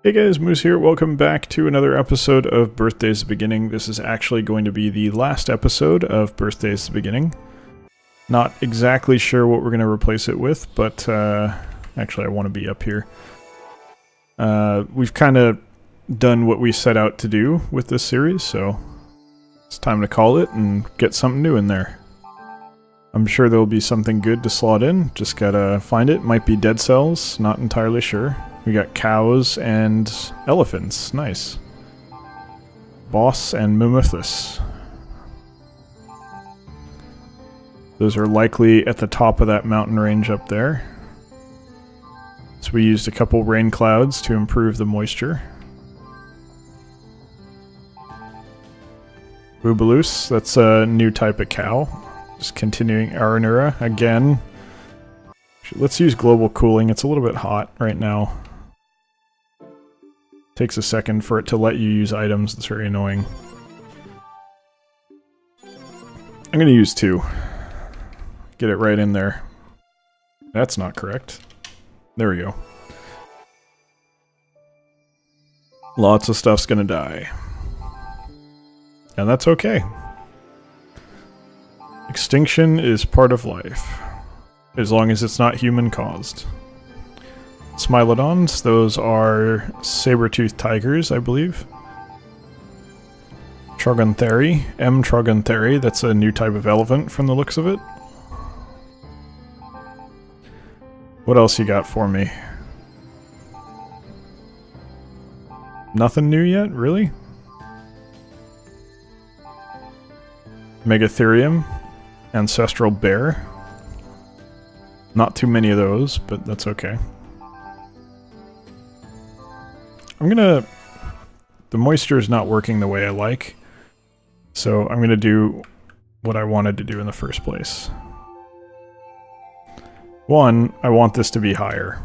Hey guys, Moose here. Welcome back to another episode of Birthday's the Beginning. This is actually going to be the last episode of Birthday's the Beginning. Not exactly sure what we're going to replace it with, but actually I want to be up here. We've kind of done what we set out to do with this series, so it's time to call it and get something new in there. I'm sure there'll be something good to slot in, just gotta find it. Might be dead cells, not entirely sure. We got cows and elephants. Nice. Boss and Mimethus. Those are likely at the top of that mountain range up there. So we used a couple rain clouds to improve the moisture. Boobaloo, that's a new type of cow. Just continuing Aranura again. Let's use global cooling. It's a little bit hot right now. Takes a second for it to let you use items. That's very annoying. I'm going to use 2. Get it right in there. That's not correct. There we go. Lots of stuff's going to die. And that's okay. Extinction is part of life. As long as it's not human-caused. Smilodons, those are saber-toothed tigers, I believe. Trogontheri, M. Trogontheri, that's a new type of elephant from the looks of it. What else you got for me? Nothing new yet, really? Megatherium, ancestral bear. Not too many of those, but that's okay. The moisture is not working the way I like, so I'm gonna do what I wanted to do in the first place. One, I want this to be higher.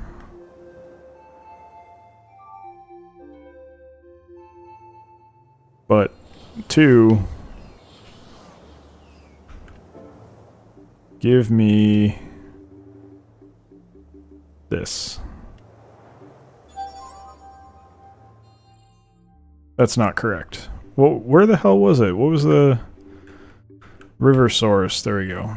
But 2, give me this. That's not correct. Well, where the hell was it? What was the river source? There we go.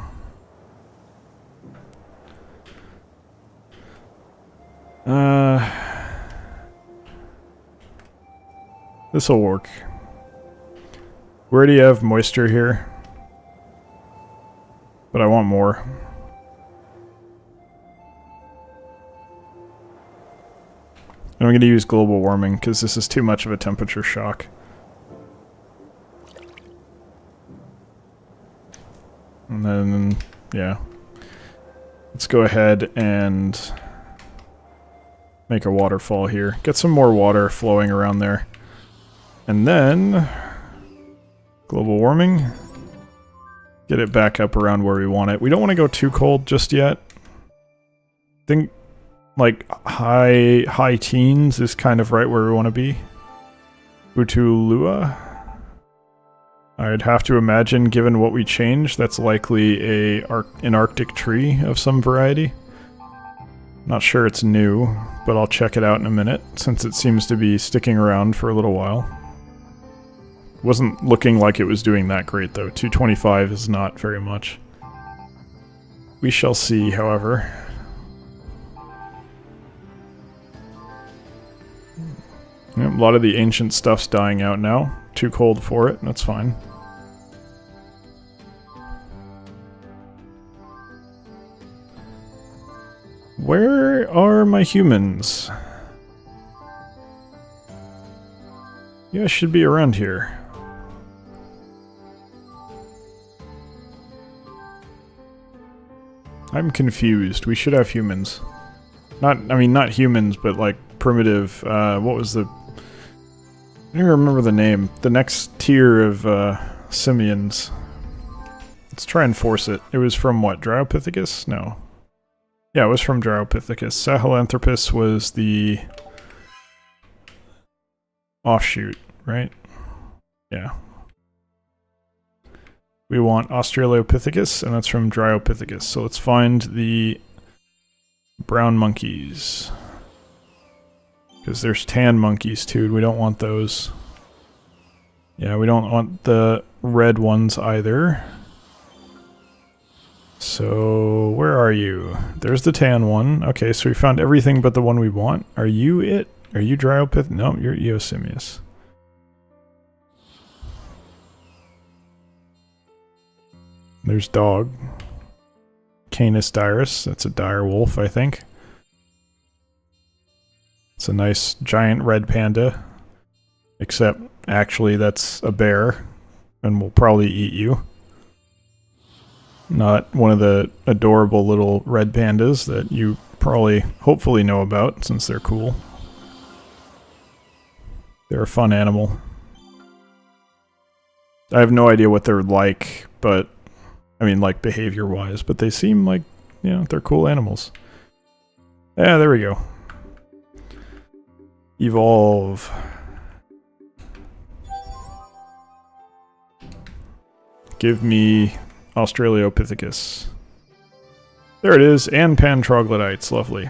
This'll work. We already have moisture here, but I want more. And I'm going to use global warming, because this is too much of a temperature shock. And then, yeah. Let's go ahead and make a waterfall here. Get some more water flowing around there. And then, global warming. Get it back up around where we want it. We don't want to go too cold just yet. I think like high teens is kind of right where we want to be. Utulua. I'd have to imagine, given what we changed, that's likely an Arctic tree of some variety. Not sure it's new, but I'll check it out in a minute, since it seems to be sticking around for a little while. Wasn't looking like it was doing that great though. 225 is not very much. We shall see, however. Yep, a lot of the ancient stuff's dying out now. Too cold for it, that's fine. Where are my humans? You guys should be around here. I'm confused. We should have humans. Not humans, but like primitive, what was the... I don't even remember the name. The next tier of simians. Let's try and force it. It was from what? Dryopithecus? No. Yeah, it was from Dryopithecus. Sahelanthropus was the offshoot, right? Yeah. We want Australopithecus, and that's from Dryopithecus. So let's find the brown monkeys. Because there's tan monkeys too. We don't want those. Yeah, we don't want the red ones either. So, where are you? There's the tan one. Okay, so we found everything but the one we want. Are you it? Are you Dryopith? No, you're Eosimius. There's dog. Canis dirus. That's a dire wolf, I think. It's a nice giant red panda. Except, actually, that's a bear. And will probably eat you. Not one of the adorable little red pandas that you probably, hopefully know about, since they're cool. They're a fun animal. I have no idea what they're like, but... I mean, like, behavior-wise, but they seem like, you know, they're cool animals. Yeah, there we go. Evolve. Give me Australopithecus. There it is, and Pantroglodytes, lovely.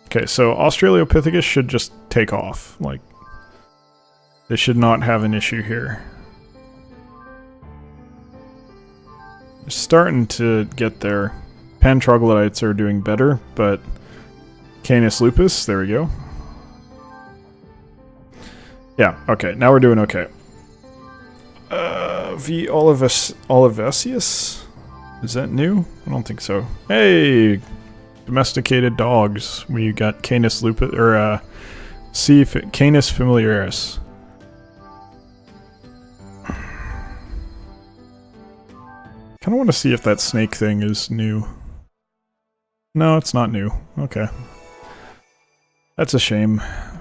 Okay, so Australopithecus should just take off. Like, they should not have an issue here. They're starting to get there. Pantroglodytes are doing better, but Canis lupus, there we go. Yeah, okay, now we're doing okay. V. Olivesius? Is that new? I don't think so. Hey! Domesticated dogs. We got Canis lupus, or Canis familiaris. Kinda want to see if that snake thing is new. No, it's not new. Okay. That's a shame. I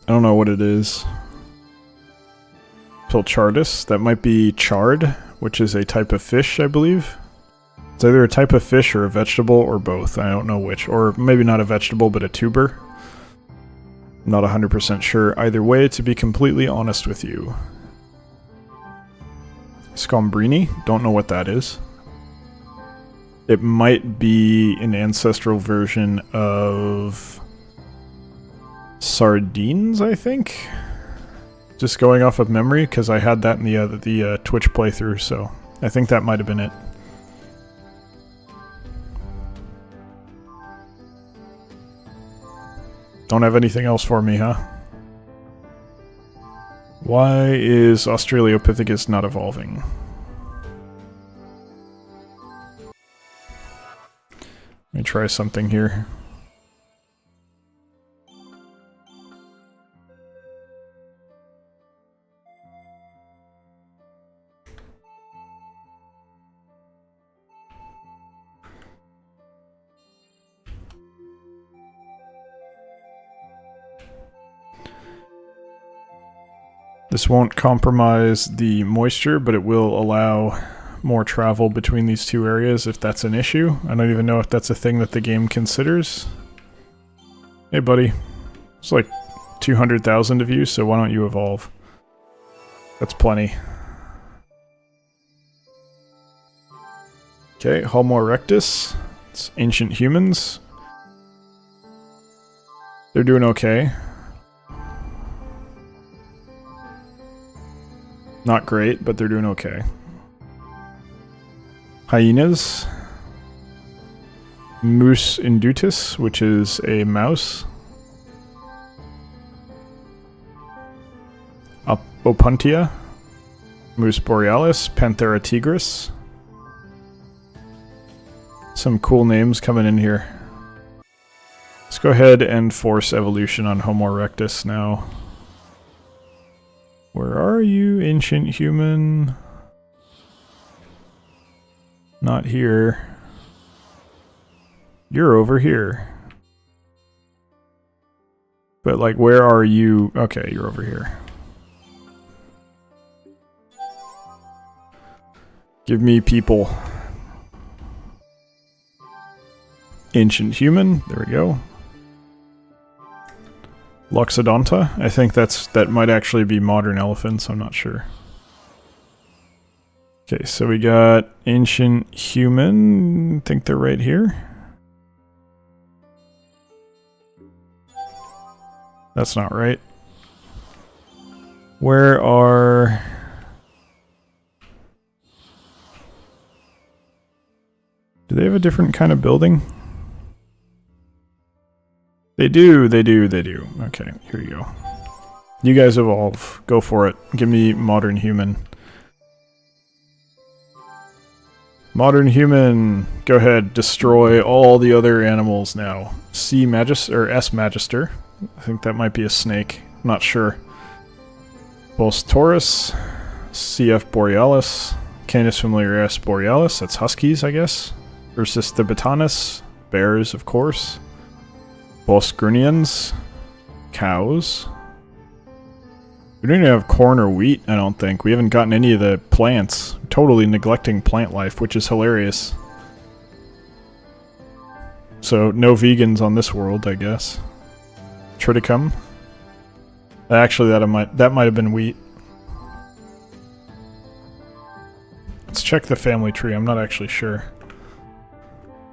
don't know what it is. Pilchardus. That might be chard, which is a type of fish, I believe. It's either a type of fish or a vegetable, or both. I don't know which. Or maybe not a vegetable, but a tuber. I'm not 100% sure either way, to be completely honest with you. Scombrini? Don't know what that is. It might be an ancestral version of sardines, I think? Just going off of memory, because I had that in the Twitch playthrough, so I think that might have been it. Don't have anything else for me, huh? Why is Australopithecus not evolving? Let me try something here. This won't compromise the moisture, but it will allow more travel between these two areas if that's an issue. I don't even know if that's a thing that the game considers. Hey buddy, it's like 200,000 of you, so why don't you evolve? That's plenty. Okay, Homo erectus. It's ancient humans. They're doing okay. Not great, but they're doing okay. Hyenas. Mus indutus, which is a mouse. Opuntia. Mus borealis. Panthera tigris. Some cool names coming in here. Let's go ahead and force evolution on Homo erectus now. Where are you, ancient human? Not here. You're over here. But, like, where are you? Okay, you're over here. Give me people. Ancient human. There we go. Loxodonta? I think that might actually be modern elephants, I'm not sure. Okay, so we got ancient human. I think they're right here. That's not right. Where are... Do they have a different kind of building? They do, they do, they do. Okay, here you go. You guys evolve. Go for it. Give me modern human. Modern human. Go ahead, destroy all the other animals now. C Magister, or S Magister. I think that might be a snake. I'm not sure. Bos Taurus. CF Borealis. Canis familiaris Borealis. That's huskies, I guess. Versus the Botanus. Bears, of course. Bos Grunians. Cows. We don't even have corn or wheat, I don't think. We haven't gotten any of the plants. Totally neglecting plant life, which is hilarious. So, no vegans on this world, I guess. Triticum. Actually, that might have been wheat. Let's check the family tree, I'm not actually sure.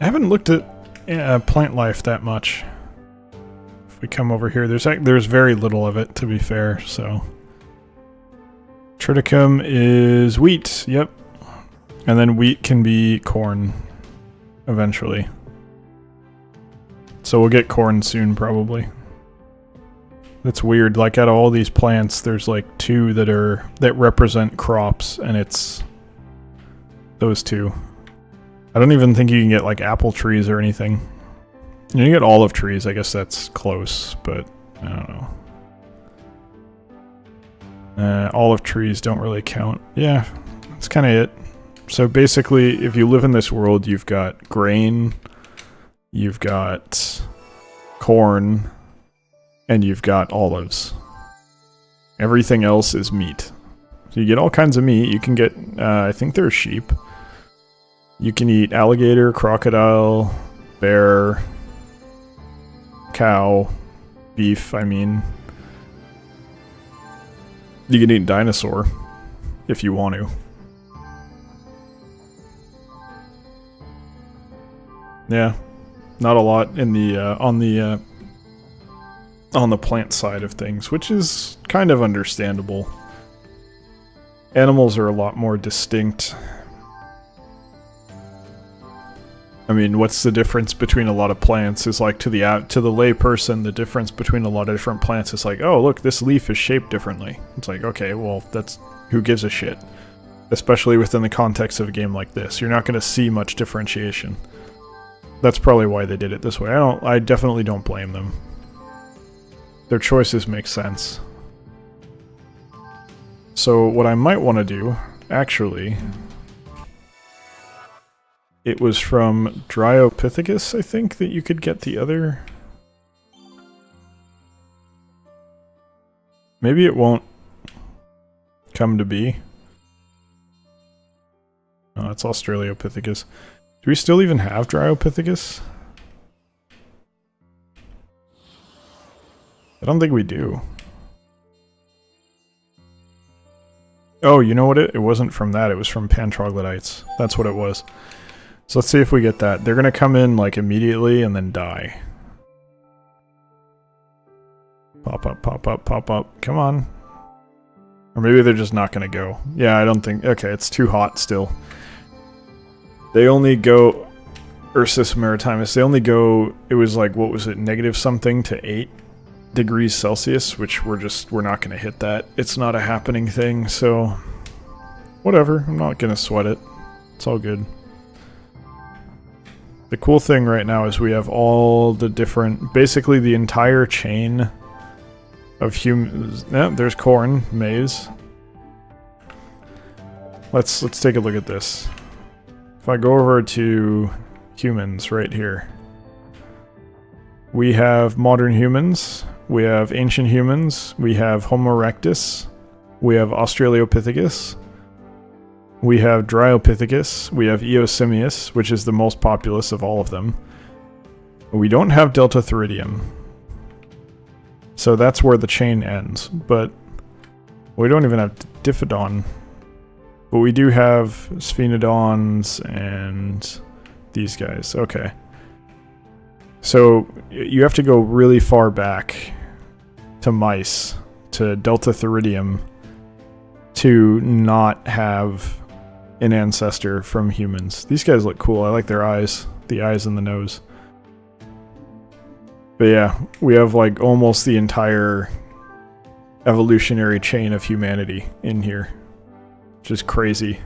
I haven't looked at plant life that much. If we come over here, there's very little of it, to be fair, so... Triticum is wheat, yep. And then wheat can be corn, eventually. So we'll get corn soon, probably. It's weird, like out of all these plants, there's like two that represent crops, and it's those two. I don't even think you can get like apple trees or anything. You get olive trees, I guess that's close, but I don't know. Olive trees don't really count. Yeah, that's kind of it. So basically, if you live in this world, you've got grain, you've got corn, and you've got olives. Everything else is meat. So you get all kinds of meat. You can get, I think there's sheep. You can eat alligator, crocodile, bear, cow, beef, I mean. You can eat dinosaur, if you want to. Yeah, not a lot in the on the plant side of things, which is kind of understandable. Animals are a lot more distinct. I mean, what's the difference between a lot of plants is like to the lay person, the difference between a lot of different plants is like, oh look, this leaf is shaped differently. It's like, okay, well, that's who gives a shit. Especially within the context of a game like this. You're not going to see much differentiation. That's probably why they did it this way. I definitely don't blame them. Their choices make sense. So what I might want to do, actually... It was from Dryopithecus, I think, that you could get the other... Maybe it won't come to be. Oh, it's Australopithecus. Do we still even have Dryopithecus? I don't think we do. Oh, you know what? It wasn't from that. It was from Pantroglodytes. That's what it was. So let's see if we get that. They're gonna come in like immediately and then die. Pop up, pop up, pop up. Come on. Or maybe they're just not gonna go. Yeah, I don't think... Okay, it's too hot still. They only go... Ursus Maritimus, they only go... It was like, what was it? Negative something to 8 degrees Celsius, which we're not gonna hit that. It's not a happening thing, so... Whatever, I'm not gonna sweat it. It's all good. The cool thing right now is we have all the different, basically the entire chain of humans. Yeah, there's corn, maize. Let's take a look at this. If I go over to humans right here, we have modern humans, we have ancient humans, we have Homo erectus, we have Australopithecus, we have Dryopithecus, we have Eosimius, which is the most populous of all of them. We don't have Delta Theridium. So that's where the chain ends, but we don't even have Diffodon. But we do have Sphenodons and these guys. Okay. So you have to go really far back to mice, to Delta Theridium, to not have an ancestor from humans. These guys look cool. I like their eyes. The eyes and the nose. But yeah, we have like almost the entire evolutionary chain of humanity in here. Which is crazy.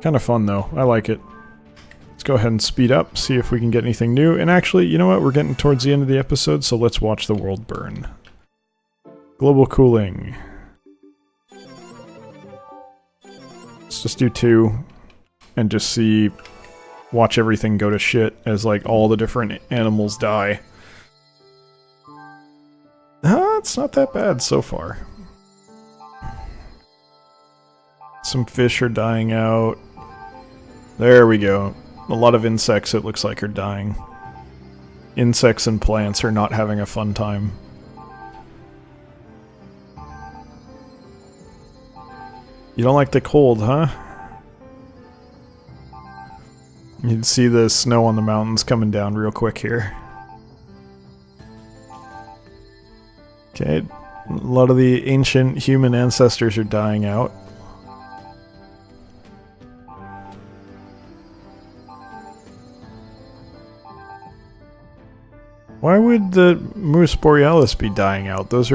Kind of fun though. I like it. Let's go ahead and speed up, see if we can get anything new. And actually, you know what? We're getting towards the end of the episode, so let's watch the world burn. Global cooling. Let's just do 2 and just see, watch everything go to shit as like all the different animals die. It's not that bad so far. Some fish are dying out. There we go. A lot of insects, it looks like, are dying. Insects and plants are not having a fun time. You don't like the cold, huh? You can see the snow on the mountains coming down real quick here. Okay, a lot of the ancient human ancestors are dying out. Why would the Mus borealis be dying out? Those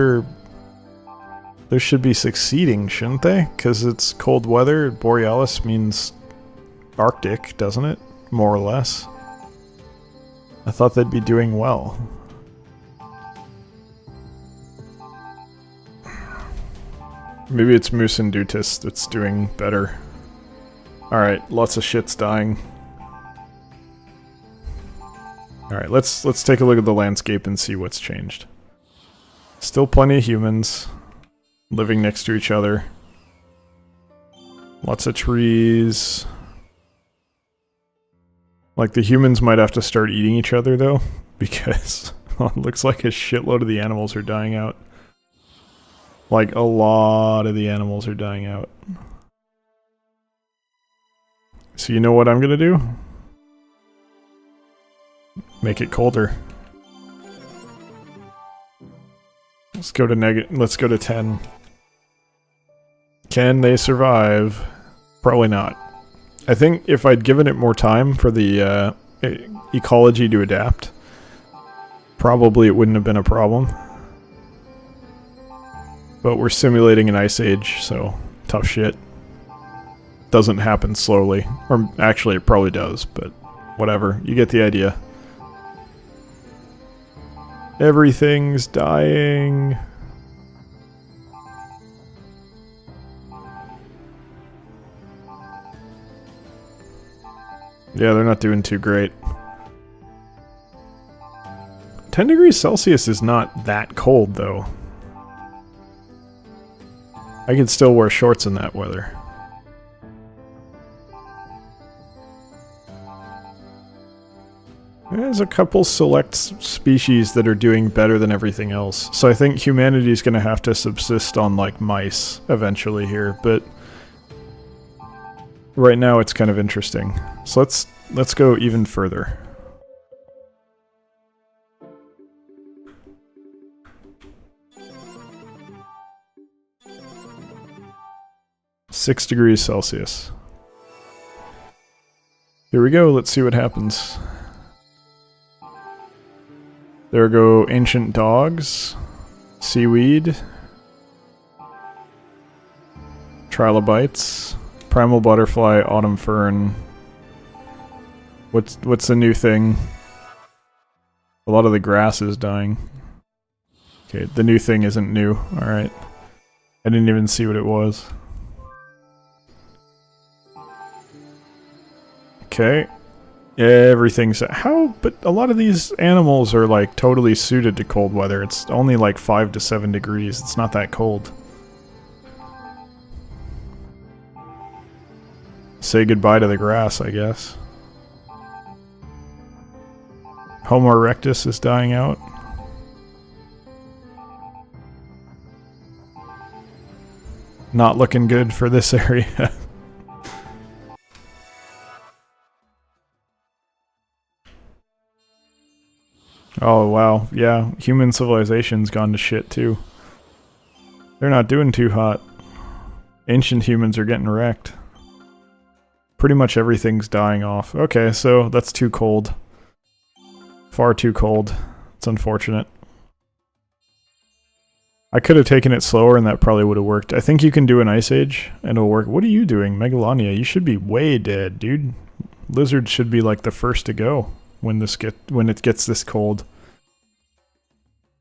should be succeeding, shouldn't they? Because it's cold weather. Borealis means Arctic, doesn't it? More or less. I thought they'd be doing well. Maybe it's Mus indutus that's doing better. Alright, lots of shit's dying. Alright, let's take a look at the landscape and see what's changed. Still plenty of humans living next to each other. Lots of trees. Like, the humans might have to start eating each other, though, because it looks like a shitload of the animals are dying out. Like, a lot of the animals are dying out. So you know what I'm gonna do? Make it colder. Let's go to 10. Can they survive? Probably not. I think if I'd given it more time for the ecology to adapt, probably it wouldn't have been a problem. But we're simulating an ice age, so tough shit. Doesn't happen slowly. Or actually it probably does, but whatever. You get the idea. Everything's dying. Yeah, they're not doing too great. 10 degrees Celsius is not that cold, though. I could still wear shorts in that weather. There's a couple select species that are doing better than everything else. So I think humanity's gonna have to subsist on, like, mice eventually here, but right now it's kind of interesting. So let's go even further. Six degrees Celsius. Here we go, let's see what happens. There go ancient dogs, seaweed, trilobites, primal butterfly, autumn fern. What's the new thing? A lot of the grass is dying. Okay, the new thing isn't new. Alright. I didn't even see what it was. Okay. Everything's... But a lot of these animals are, like, totally suited to cold weather. It's only, like, 5 to 7 degrees. It's not that cold. Say goodbye to the grass, I guess. Homo erectus is dying out. Not looking good for this area. Oh, wow. Yeah, human civilization's gone to shit, too. They're not doing too hot. Ancient humans are getting wrecked. Pretty much everything's dying off. Okay, so that's too cold. Far too cold. It's unfortunate. I could have taken it slower and that probably would have worked. I think you can do an ice age and it'll work. What are you doing, Megalania? You should be way dead, dude. Lizards should be like the first to go when it gets this cold.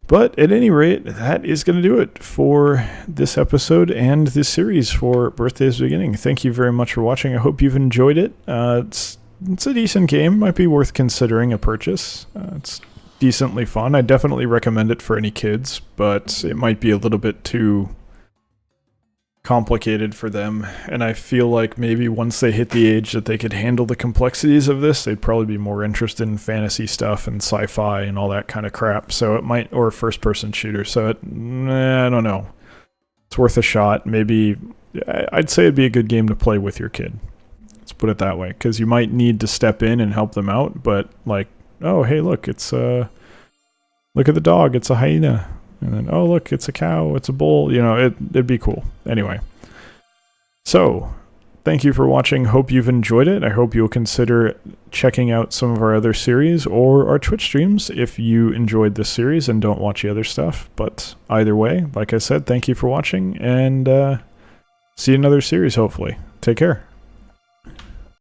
But at any rate, that is going to do it for this episode and this series for Birthday's Beginning. Thank you very much for watching. I hope you've enjoyed it. It's a decent game. Might be worth considering a purchase. It's decently fun. I definitely recommend it for any kids, but it might be a little bit too complicated for them, and I feel like maybe once they hit the age that they could handle the complexities of this, they'd probably be more interested in fantasy stuff and sci-fi and all that kind of crap. So it might, or first-person shooter. So I don't know. It's worth a shot. Maybe I'd say it'd be a good game to play with your kid. Let's put it that way, because you might need to step in and help them out. But like, oh hey, look, it's look at the dog. It's a hyena. And then, oh look, it's a cow, it's a bull, you know, it'd be cool. Anyway. So, thank you for watching. Hope you've enjoyed it. I hope you'll consider checking out some of our other series or our Twitch streams if you enjoyed this series and don't watch the other stuff. But either way, like I said, thank you for watching, and see you in another series, hopefully. Take care.